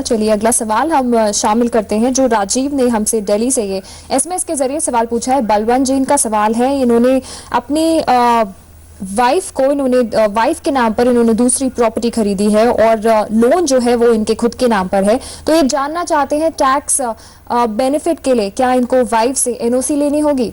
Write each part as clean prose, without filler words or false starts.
चलिए अगला सवाल हम शामिल करते हैं जो राजीव ने हमसे दिल्ली से ये एसएमएस के जरिए सवाल पूछा है। बलवंत जी इनका सवाल है, इन्होंने अपनी वाइफ के नाम पर इन्होंने दूसरी प्रॉपर्टी खरीदी है और लोन जो है वो इनके खुद के नाम पर है। तो ये जानना चाहते हैं टैक्स बेनिफिट के लिए क्या इनको वाइफ से एनओसी लेनी होगी?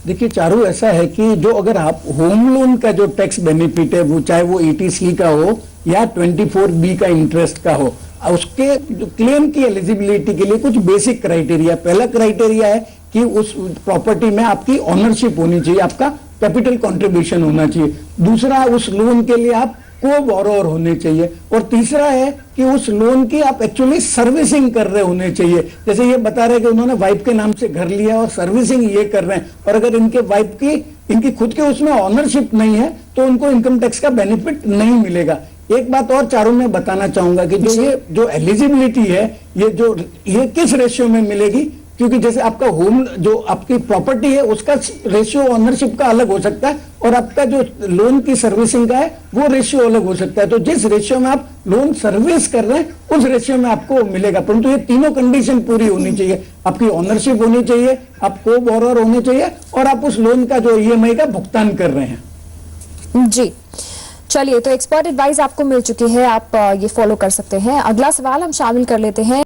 देखिए चारू, ऐसा है कि जो अगर आप होम लोन का जो टैक्स बेनिफिट है वो चाहे वो 80C का हो या 24B का इंटरेस्ट का हो, उसके क्लेम की एलिजिबिलिटी के लिए कुछ बेसिक क्राइटेरिया। पहला क्राइटेरिया है कि उस प्रॉपर्टी में आपकी ओनरशिप होनी चाहिए, आपका कैपिटल कंट्रीब्यूशन होना चाहिए। दूसरा, उस लोन के लिए आप को बोरोवर होने चाहिए। और तीसरा है कि उस लोन की आप एक्चुअली सर्विसिंग कर रहे होने चाहिए। जैसे ये बता रहे हैं कि उन्होंने वाइफ के नाम से घर लिया और सर्विसिंग ये कर रहे हैं, और अगर इनके वाइफ की इनकी खुद के उसमें ऑनरशिप नहीं है तो उनको इनकम टैक्स का बेनिफिट नहीं मिलेगा। एक बात और चारों में बताना चाहूंगा कि जो एलिजिबिलिटी है ये किस रेशियो में मिलेगी, क्योंकि जैसे आपका होम जो आपकी प्रॉपर्टी है उसका रेशियो ऑनरशिप का अलग हो सकता है और आपका जो लोन की सर्विसिंग का है वो रेशियो अलग हो सकता है। तो जिस रेशियो में आप लोन सर्विस कर रहे हैं उस रेशियो में आपको मिलेगा, परंतु ये तीनों कंडीशन पूरी होनी चाहिए। आपकी ऑनरशिप होनी चाहिए, आप को बोरोवर होने चाहिए और आप उस लोन का जो ईएमआई का भुगतान कर रहे हैं। जी चलिए, तो एक्सपर्ट एडवाइस आपको मिल चुकी है, आप ये फॉलो कर सकते हैं। अगला सवाल हम शामिल कर लेते हैं।